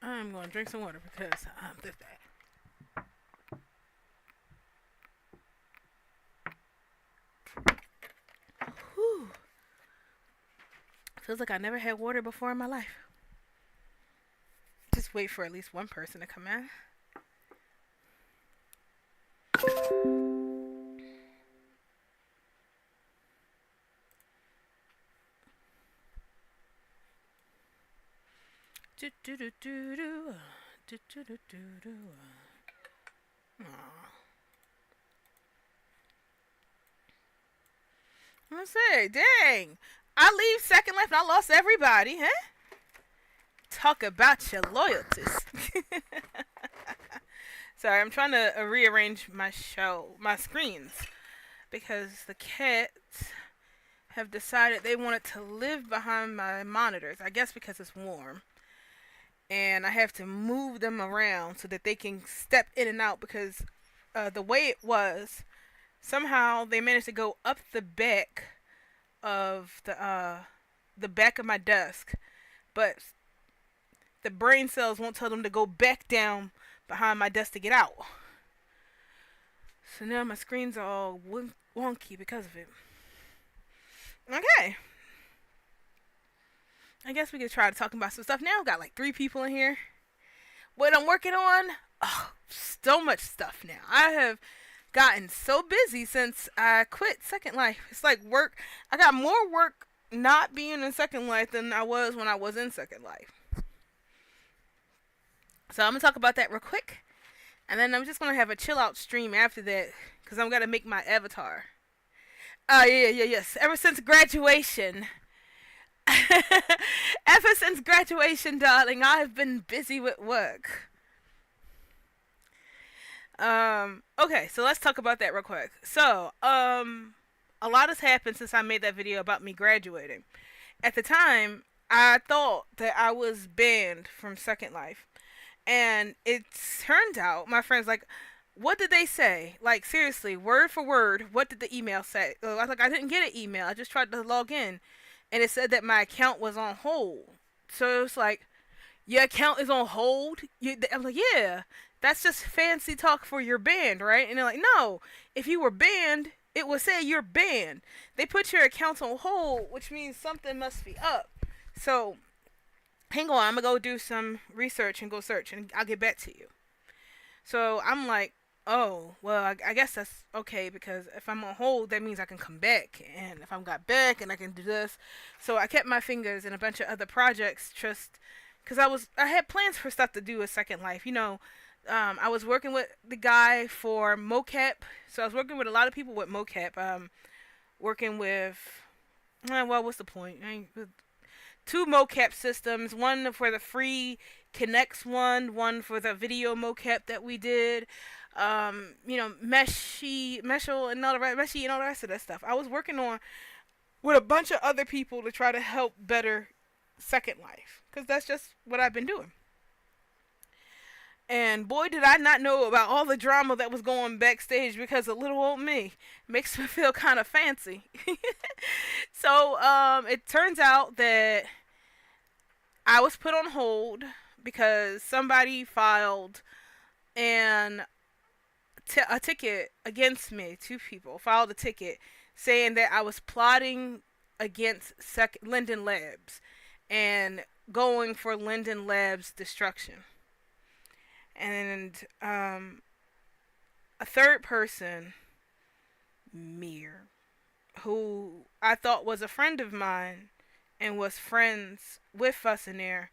I'm going to drink some water because I'm this bad. Whew. Feels like I never had water before in my life. Just wait for at least one person to come in. Do do do do do. Do do do do do. Aw. I'm gonna say, dang. I leave Second Life and I lost everybody, huh? Talk about your loyalties. Sorry, I'm trying to rearrange my screens, because the cats have decided they wanted to live behind my monitors. I guess because it's warm. And I have to move them around so that they can step in and out, because the way it was, somehow they managed to go up the back of the back of my desk, but the brain cells won't tell them to go back down behind my desk to get out. So now my screens are all wonky because of it. Okay. I guess we could try to talk about some stuff now. Got like 3 people in here. What I'm working on? Oh, so much stuff now. I have gotten so busy since I quit Second Life. It's like work. I got more work not being in Second Life than I was when I was in Second Life. So I'm going to talk about that real quick. And then I'm just going to have a chill out stream after that, because I'm going to make my avatar. Yes. Ever since graduation. Ever since graduation, darling, I've been busy with work. Okay, so let's talk about that real quick. So, a lot has happened since I made that video about me graduating. At the time, I thought that I was banned from Second Life. And it turned out, my friend's like, what did they say? Like, seriously, word for word, what did the email say? I was like, I didn't get an email. I just tried to log in. And it said that my account was on hold. So it was like, your account is on hold? I'm like, yeah, that's just fancy talk for your banned, right? And they're like, no, if you were banned, it would say you're banned. They put your account on hold, which means something must be up. So, hang on, I'm going to go do some research and go search, and I'll get back to you. So, I'm like, oh, well, I guess that's okay, because if I'm on hold, that means I can come back. And if I'm got back, and I can do this. So, I kept my fingers in a bunch of other projects, just because I had plans for stuff to do with Second Life. You know, I was working with the guy for mocap. So, I was working with a lot of people with mocap. Working with, well, what's the point? 2 mocap systems, one for the free Connects one for the video mocap that we did, Meshy and all the rest of that stuff. I was working on with a bunch of other people to try to help better Second Life, because that's just what I've been doing. And boy, did I not know about all the drama that was going backstage, because of little old me. Makes me feel kind of fancy. So, it turns out that I was put on hold because somebody filed a ticket against me. 2 people filed a ticket saying that I was plotting against Linden Labs and going for Linden Labs' destruction. And a third person, Mir, who I thought was a friend of mine and was friends with us in there,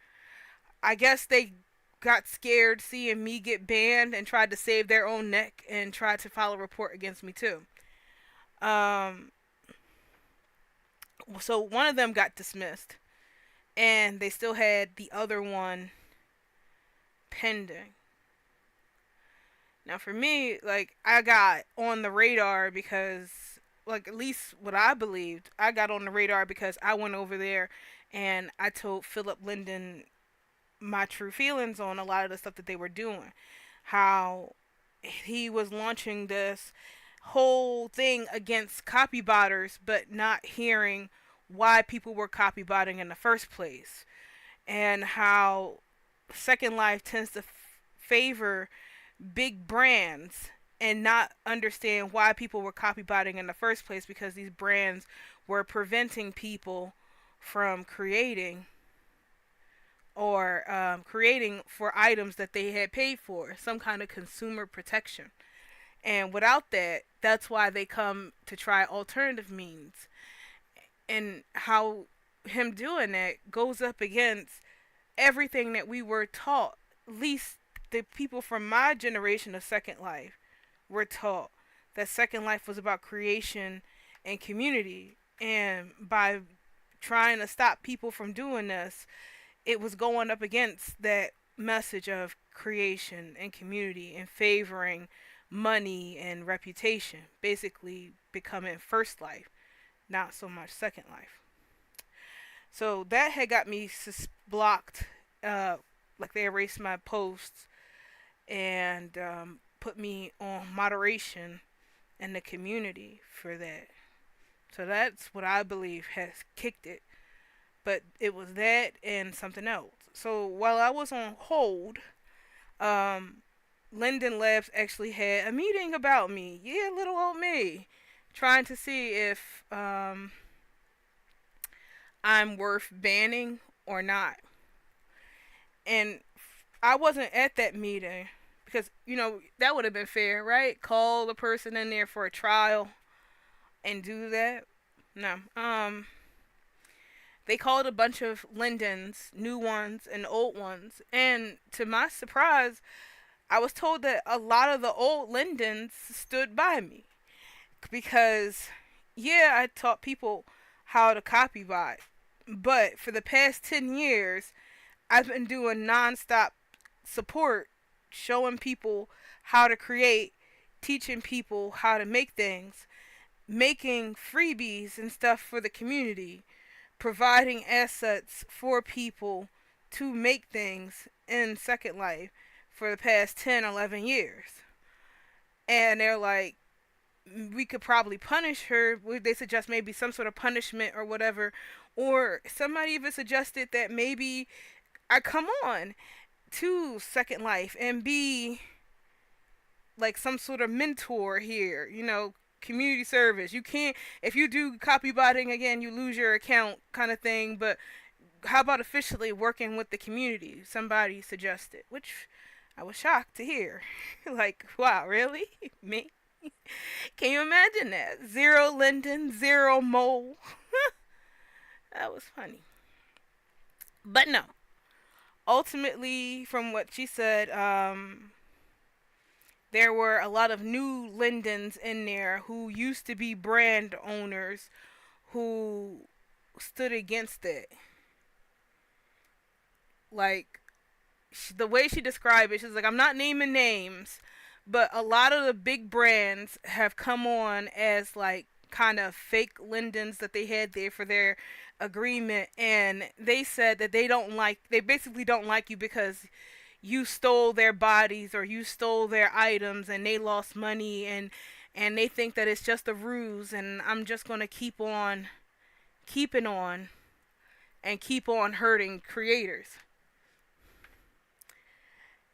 I guess they got scared seeing me get banned and tried to save their own neck and tried to file a report against me too. So one of them got dismissed, and they still had the other one pending. Now for me, like, I got on the radar because, like, at least what I believed, I got on the radar because I went over there and I told Philip Linden my true feelings on a lot of the stuff that they were doing. How he was launching this whole thing against copybotters, but not hearing why people were copybotting in the first place. And how Second Life tends to favor big brands and not understand why people were copybotting in the first place, because these brands were preventing people from creating for items that they had paid for, some kind of consumer protection. And without that, that's why they come to try alternative means. And how him doing that goes up against everything that we were taught. At least the people from my generation of Second Life were taught that Second Life was about creation and community. And by trying to stop people from doing this, it was going up against that message of creation and community and favoring money and reputation, basically becoming first life, not so much second life. So that had got me blocked. Like they erased my posts and put me on moderation in the community for that. So that's what I believe has kicked it. But it was that and something else. So while I was on hold, um, Linden Labs actually had a meeting about me. Yeah, little old me, trying to see if I'm worth banning or not. And I wasn't at that meeting because that would have been fair, right? Call the person in there for a trial and do that. No. They called a bunch of Lindens, new ones and old ones, and to my surprise, I was told that a lot of the old Lindens stood by me because, yeah, I taught people how to copyright, but for the past 10 years, I've been doing nonstop support, showing people how to create, teaching people how to make things, making freebies and stuff for the community, providing assets for people to make things in Second Life for the past 10, 11 years. And they're like, we could probably punish her. They suggest maybe some sort of punishment or whatever. Or somebody even suggested that maybe I come on to Second Life and be like some sort of mentor here, community service. You can't, if you do copybotting again, you lose your account kind of thing. But how about officially working with the community? Somebody suggested, which I was shocked to hear. Like, wow, really? Me? Can you imagine that? Zero Linden, zero mole. That was funny. But no. Ultimately, from what she said, there were a lot of new Lindens in there who used to be brand owners who stood against it. Like, the way she described it, she's like, I'm not naming names, but a lot of the big brands have come on as like kind of fake Lindens that they had there for their agreement, and they said that they basically don't like you because you stole their bodies or you stole their items and they lost money, and they think that it's just a ruse, and I'm just going to keep on keeping on and keep on hurting creators.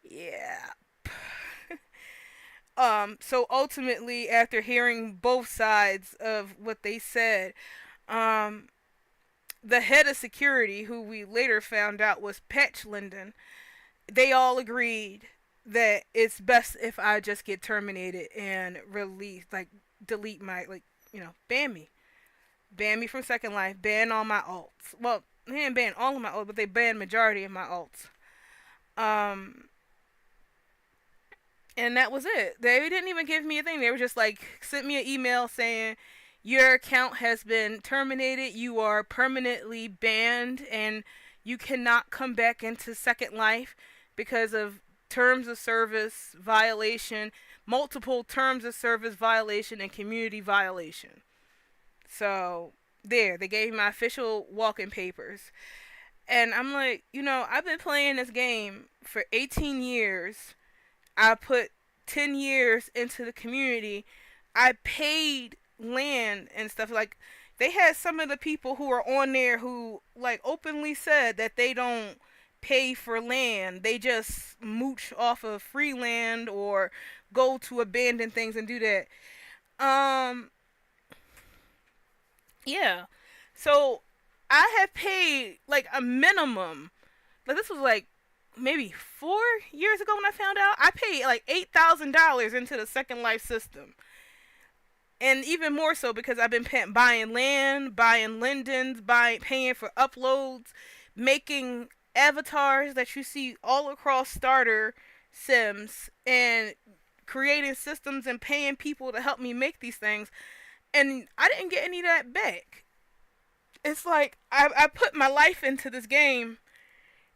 Yeah. So ultimately, after hearing both sides of what they said, um the head of security, who we later found out was Patch Linden, they all agreed that it's best if I just get terminated and release, like, delete my, like, ban me from Second Life, ban all my alts. Well, they didn't ban all of my alts, but they banned majority of my alts. Um, and that was it. They didn't even give me a thing. They were just like, sent me an email saying your account has been terminated. You are permanently banned, and you cannot come back into Second Life because of terms of service violation, multiple terms of service violation, and community violation. So there, they gave me my official walking papers. And I'm like, I've been playing this game for 18 years. I put 10 years into the community. I paid land and stuff. Like, they had some of the people who were on there who, like, openly said that they don't pay for land. They just mooch off of free land or go to abandoned things and do that. Um, yeah. So I have paid like a minimum. Like this was like maybe 4 years ago when I found out. I paid like $8,000 into the Second Life system, and even more so because I've been buying land, buying lindens, paying for uploads, making avatars that you see all across starter sims, and creating systems and paying people to help me make these things. And I didn't get any of that back. It's like I put my life into this game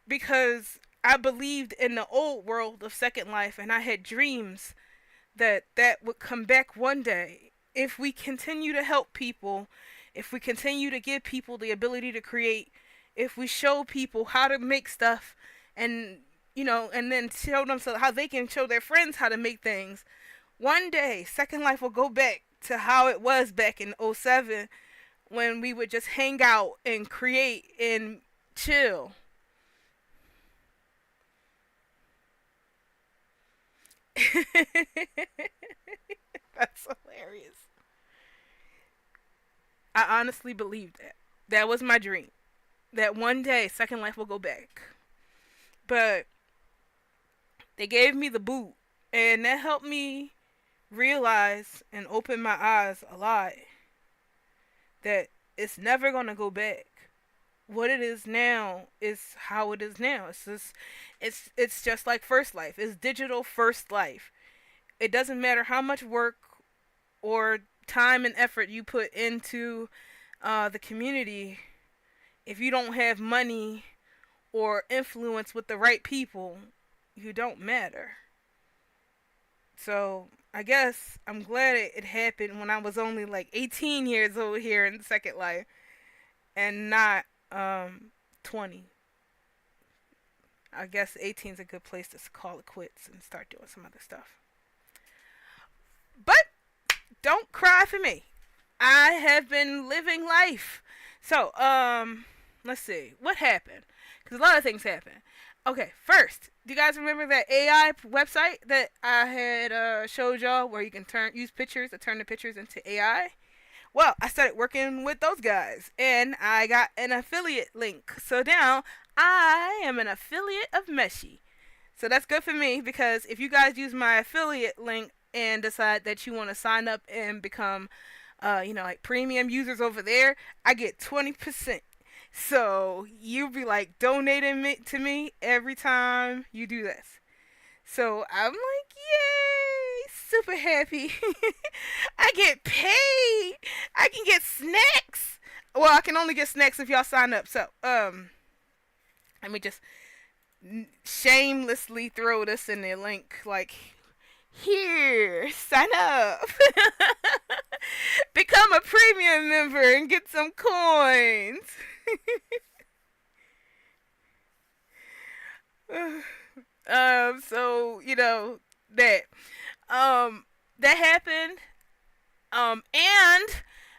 because I believed in the old world of Second Life, and I had dreams that that would come back one day if we continue to help people, if we continue to give people the ability to create, if we show people how to make stuff, and and then show them so how they can show their friends how to make things. One day, Second Life will go back to how it was back in '07 when we would just hang out and create and chill. That's hilarious. I honestly believe that. That was my dream. That one day Second Life will go back. But they gave me the boot, and that helped me realize and open my eyes a lot that it's never going to go back. What it is now is how it is now. It's just like First Life. It's digital First Life. It doesn't matter how much work or time and effort you put into the community. If you don't have money or influence with the right people, you don't matter. So I guess I'm glad it happened when I was only like 18 years old here in Second Life, and not 20. I guess 18 is a good place to call it quits and start doing some other stuff. But don't cry for me. I have been living life. So, let's see. What happened? Because a lot of things happened. Okay, first, do you guys remember that AI website that I had showed y'all where you can use pictures to turn the pictures into AI? Well, I started working with those guys, and I got an affiliate link. So now I am an affiliate of Meshi. So that's good for me because if you guys use my affiliate link and decide that you want to sign up and become, like premium users over there, I get 20%. So you'll be like donating to me every time you do this. So I'm like, yay, super happy. I get paid. I can get snacks. Well, I can only get snacks if y'all sign up. So, let me just shamelessly throw this in the link. Like, here, sign up. Become a premium member and get some coins. So that that happened. And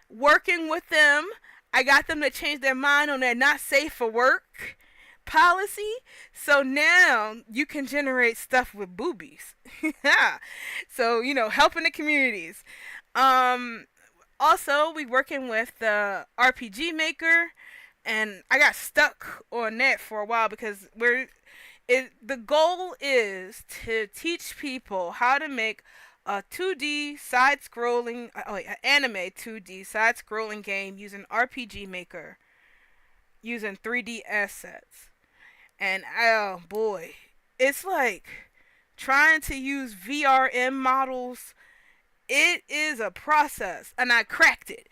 working with them, I got them to change their mind on their not safe for work policy. So now you can generate stuff with boobies. So helping the communities. Also, we working with the RPG Maker, and I got stuck on that for a while because the goal is to teach people how to make a 2D side-scrolling, an anime 2D side-scrolling game using RPG Maker, using 3D assets. And oh boy, it's like trying to use VRM models. It is a process, and I cracked it.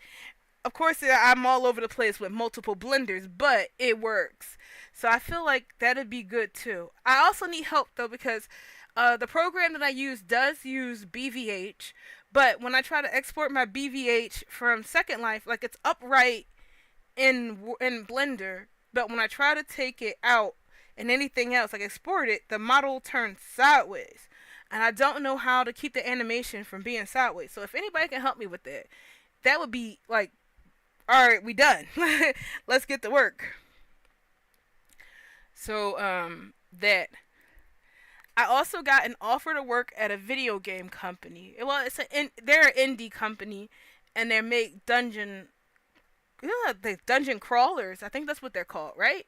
Of course, I'm all over the place with multiple blenders, but it works. So I feel like that'd be good too. I also need help though because the program that I use does use BVH, but when I try to export my BVH from Second Life, like it's upright in Blender, but when I try to take it out and anything else, like export it, the model turns sideways. And I don't know how to keep the animation from being sideways. So if anybody can help me with that, that would be like, all right, we done. Let's get to work. So that I also got an offer to work at a video game company. Well, they're an indie company, and they make the dungeon crawlers. I think that's what they're called, right?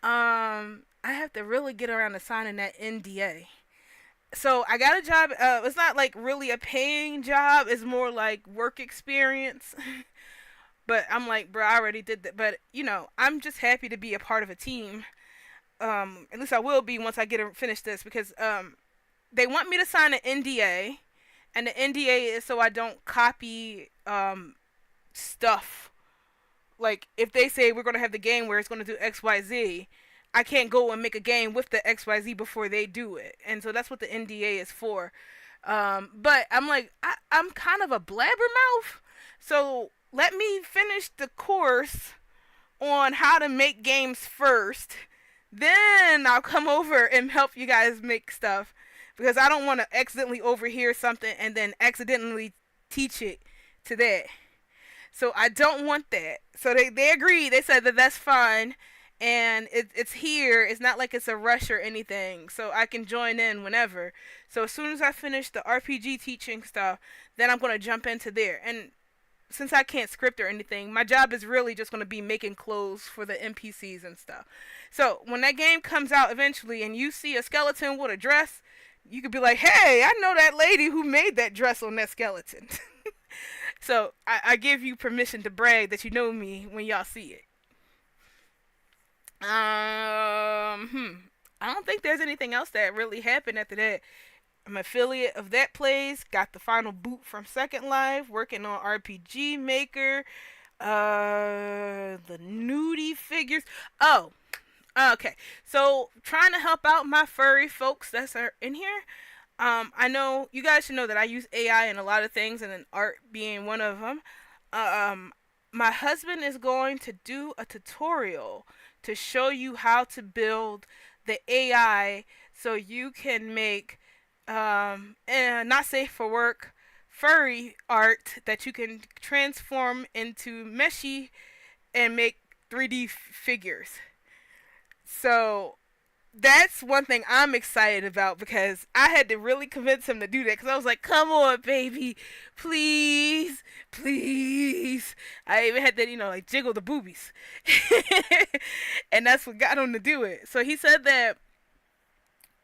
I have to really get around to signing that NDA. So I got a job. It's not like really a paying job. It's more like work experience. But I'm like, bro, I already did that. But I'm just happy to be a part of a team. At least I will be once I finish this because they want me to sign an NDA, and the NDA is so I don't copy stuff. Like if they say we're gonna have the game where it's gonna do XYZ, I can't go and make a game with the XYZ before they do it, and so that's what the NDA is for. But I'm like, I'm kind of a blabbermouth, so let me finish the course on how to make games first. Then I'll come over and help you guys make stuff because I don't want to accidentally overhear something and then accidentally teach it to that. So I don't want that. So they agreed. They said that that's fine. And it's here. It's not like it's a rush or anything. So I can join in whenever. So as soon as I finish the RPG teaching stuff, then I'm going to jump into there. And since I can't script or anything, my job is really just going to be making clothes for the NPCs and stuff. So when that game comes out eventually and you see a skeleton with a dress, you could be like, hey, I know that lady who made that dress on that skeleton. So I give you permission to brag that you know me when y'all see it. I don't think there's anything else that really happened after that. I'm an affiliate of that place. Got the final boot from Second Life. Working on RPG Maker. The nudie figures. Oh, okay. So trying to help out my furry folks that are in here. I know you guys should know that I use AI in a lot of things, and then art being one of them. Um, my husband is going to do a tutorial to show you how to build the AI so you can make not safe for work furry art that you can transform into meshy and make 3D figures. So that's one thing I'm excited about because I had to really convince him to do that because I was like, come on, baby, please, please. I even had to, like jiggle the boobies. And that's what got him to do it. So he said that,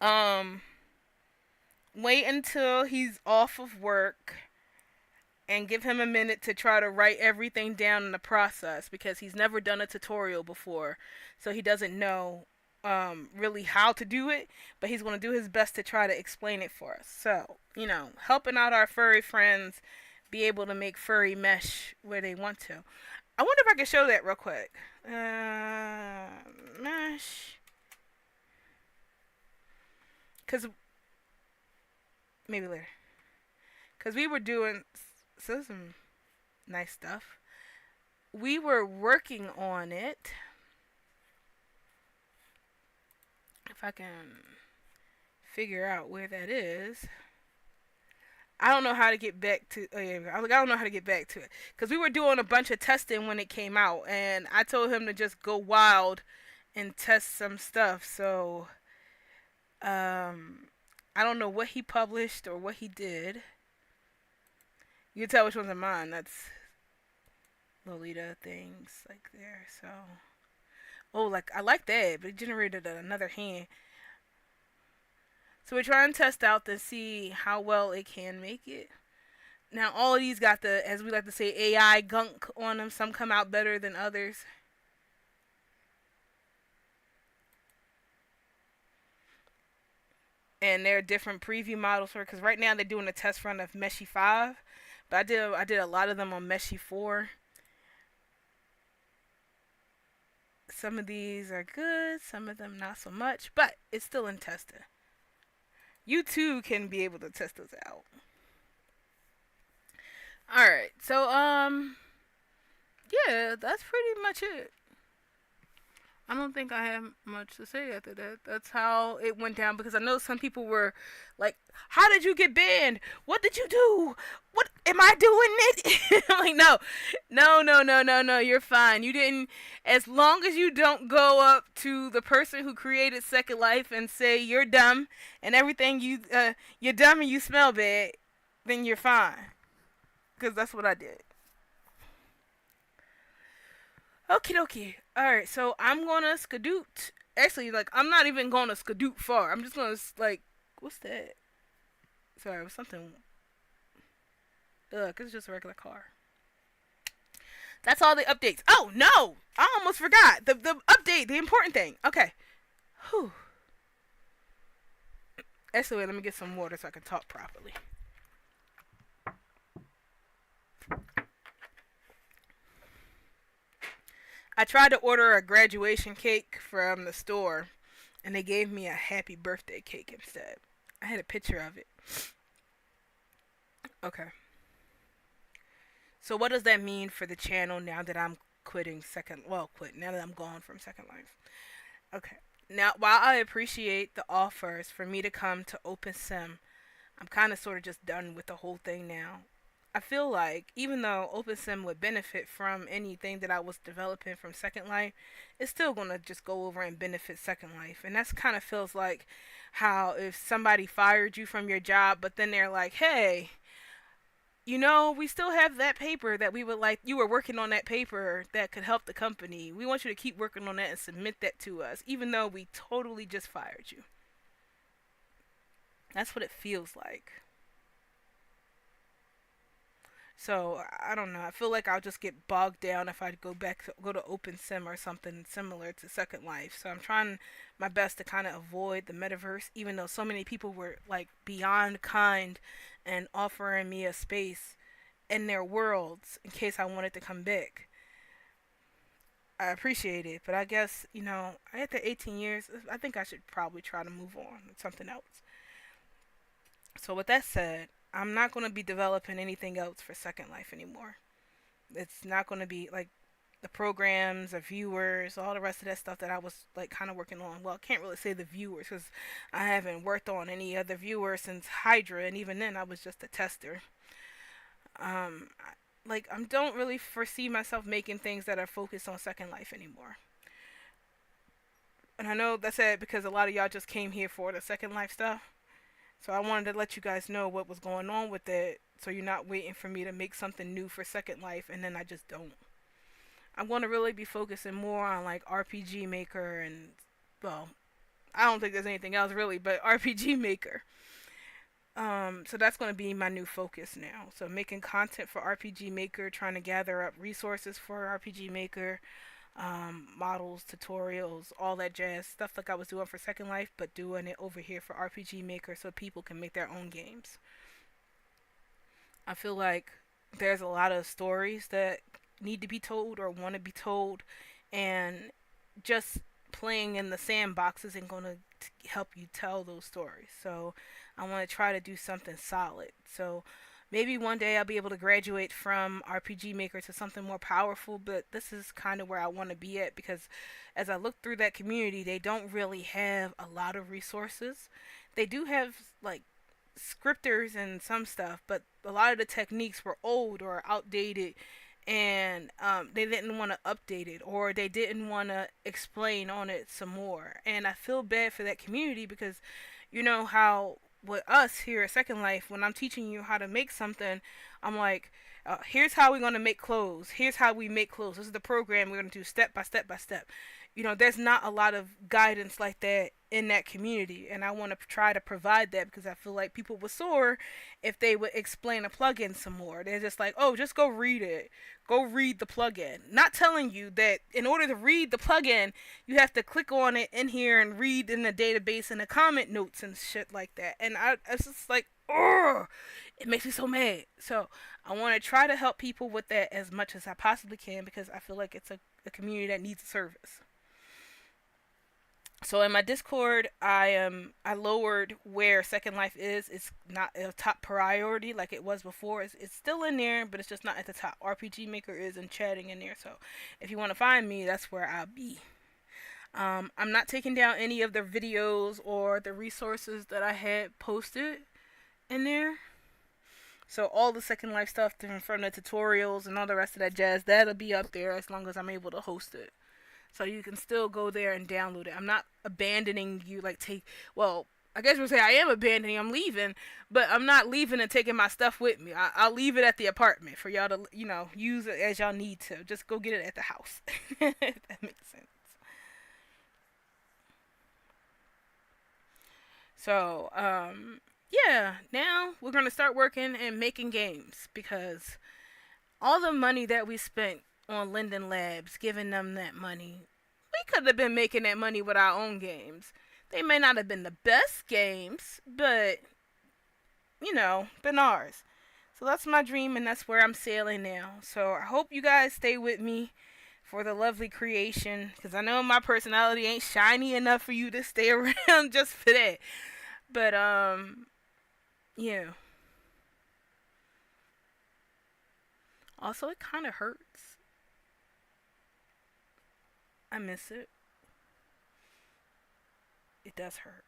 um, wait until he's off of work and give him a minute to try to write everything down in the process because he's never done a tutorial before. So he doesn't know really how to do it, but he's going to do his best to try to explain it for us. So, helping out our furry friends be able to make furry mesh where they want to. I wonder if I can show that real quick. Mesh. Because, maybe later. Because we were doing some nice stuff. We were working on it. If I can figure out where that is. I don't know how to get back to. Oh yeah, I don't know how to get back to it because we were doing a bunch of testing when it came out, and I told him to just go wild and test some stuff. So, I don't know what he published or what he did. You can tell which ones are mine. That's Lolita things like there. So, oh, like I like that, but it generated another hand. So we're trying to test out to see how well it can make it. Now all of these got the, as we like to say, AI gunk on them. Some come out better than others. And there are different preview models for it, because right now they're doing a test run of Meshy 5. But I did a lot of them on Meshy 4. Some of these are good, some of them not so much, but it's still in testing. You too can be able to test those out. Alright, so yeah, that's pretty much it. I don't think I have much to say after that. That's how it went down because I know some people were like, "How did you get banned? What did you do? What am I doing it?" I'm like, "No, no, no, no, no, no. You're fine. You didn't. As long as you don't go up to the person who created Second Life and say you're dumb and everything you're dumb and you smell bad, then you're fine." Because that's what I did. Okie dokie. Alright, so I'm gonna skadoot. Actually, like, I'm not even gonna skadoot far. I'm just gonna, like, what's that? Sorry, it was something. Ugh, cause it's just a regular car. That's all the updates. Oh, no! I almost forgot. The update, the important thing. Okay. Whew. Actually, wait, let me get some water so I can talk properly. I tried to order a graduation cake from the store, and they gave me a happy birthday cake instead. I had a picture of it. Okay. So what does that mean for the channel now that I'm quitting second? Well, quit now that I'm gone from Second Life. Okay. Now, while I appreciate the offers for me to come to Open Sim, I'm kind of sort of just done with the whole thing now. I feel like even though OpenSim would benefit from anything that I was developing from Second Life, it's still gonna just go over and benefit Second Life, and that's kind of feels like how if somebody fired you from your job, but then they're like, "Hey, we still have that paper that we would like. You were working on that paper that could help the company. We want you to keep working on that and submit that to us, even though we totally just fired you." That's what it feels like. So I don't know. I feel like I'll just get bogged down if I go to Open Sim or something similar to Second Life. So I'm trying my best to kind of avoid the metaverse, even though so many people were like beyond kind and offering me a space in their worlds in case I wanted to come back. I appreciate it, but I guess after 18 years, I think I should probably try to move on with something else. So with that said, I'm not going to be developing anything else for Second Life anymore. It's not going to be like the programs, the viewers, all the rest of that stuff that I was like kind of working on. Well, I can't really say the viewers because I haven't worked on any other viewers since Hydra, and even then I was just a tester. Um, like I don't really foresee myself making things that are focused on Second Life anymore. And I know that's it because a lot of y'all just came here for the Second Life stuff. So I wanted to let you guys know what was going on with it, so you're not waiting for me to make something new for Second Life and then I just don't. I'm going to really be focusing more on like RPG Maker and, well, I don't think there's anything else really, but RPG Maker. So that's going to be my new focus now. So making content for RPG Maker, trying to gather up resources for RPG Maker, models, tutorials, all that jazz stuff like I was doing for Second Life, but doing it over here for RPG Maker so people can make their own games. I feel like there's a lot of stories that need to be told or want to be told, and just playing in the sandbox isn't going to help you tell those stories. So I want to try to do something solid. So maybe one day I'll be able to graduate from RPG Maker to something more powerful, but this is kind of where I want to be at because as I look through that community, they don't really have a lot of resources. They do have like scripters and some stuff, but a lot of the techniques were old or outdated, and they didn't want to update it or they didn't want to explain on it some more. And I feel bad for that community because you know how with us here at Second Life, when I'm teaching you how to make something, I'm like, here's how we're going to make clothes. Here's how we make clothes. This is the program we're going to do step by step by step. There's not a lot of guidance like that in that community, and I want to try to provide that because I feel like people would soar if they would explain a plugin some more. They're just like, oh, just go read it. Go read the plugin. Not telling you that in order to read the plugin, you have to click on it in here and read in the database and the comment notes and shit like that. And it's just like, oh, it makes me so mad. So I want to try to help people with that as much as I possibly can because I feel like it's a community that needs a service. So in my Discord, I lowered where Second Life is. It's not a top priority like it was before. It's still in there, but it's just not at the top. RPG Maker is and chatting in there. So if you want to find me, that's where I'll be. I'm not taking down any of the videos or the resources that I had posted in there. So all the Second Life stuff from the tutorials and all the rest of that jazz, that'll be up there as long as I'm able to host it. So you can still go there and download it. I'm not abandoning you, like take. Well, I guess we'll say I am abandoning. I'm leaving, but I'm not leaving and taking my stuff with me. I'll leave it at the apartment for y'all to, use it as y'all need to. Just go get it at the house. If that makes sense. So, yeah, now we're gonna start working and making games because all the money that we spent on Linden Labs, giving them that money, we could have been making that money with our own games. They may not have been the best games, but been ours. So that's my dream, and that's where I'm sailing now. So I hope you guys stay with me for the lovely creation, because I know my personality ain't shiny enough for you to stay around just for that. But yeah. Also, it kind of hurts. I miss it. It does hurt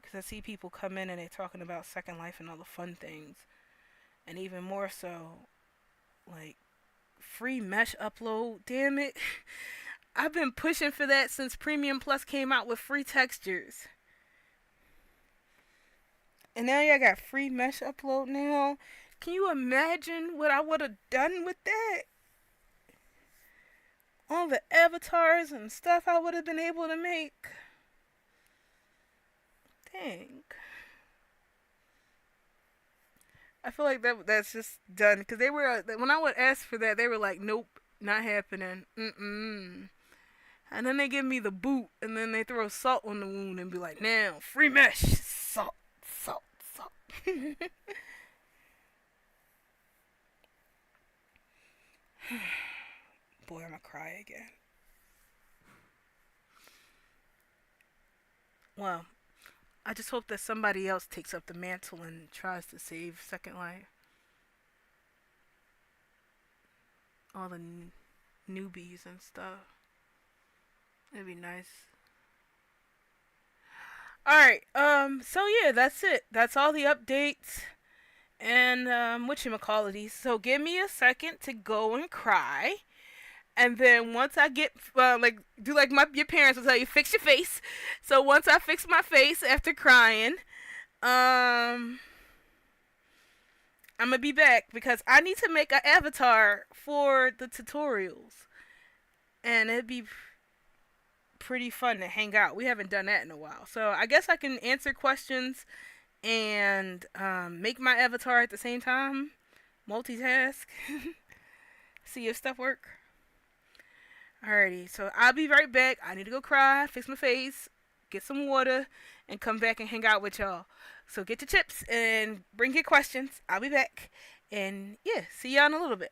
because I see people come in and they're talking about Second Life and all the fun things, and even more so, like free mesh upload. Damn it! I've been pushing for that since Premium Plus came out with free textures, and now y'all got free mesh upload now. Can you imagine what I would have done with that? All the avatars and stuff I would have been able to make. Dang. I feel like that's just done because they were when I would ask for that, they were like, "Nope, not happening." Mm-mm. And then they give me the boot, and then they throw salt on the wound and be like, "Now, free mesh, salt, salt, salt." Boy, I'm gonna cry again. Well, I just hope that somebody else takes up the mantle and tries to save Second Life. All the newbies and stuff. It'd be nice. All right. So yeah, that's it. That's all the updates and whatchamacallities. So give me a second to go and cry. And then once I get like do like your parents will tell you, fix your face. So once I fix my face after crying, um I'm gonna be back because I need to make an avatar for the tutorials, and it'd be pretty fun to hang out. We haven't done that in a while, so I guess I can answer questions and make my avatar at the same time, multitask, see if stuff work. Alrighty, so I'll be right back. I need to go cry, fix my face, get some water, and come back and hang out with y'all. So get your chips and bring your questions. I'll be back. And yeah, see y'all in a little bit.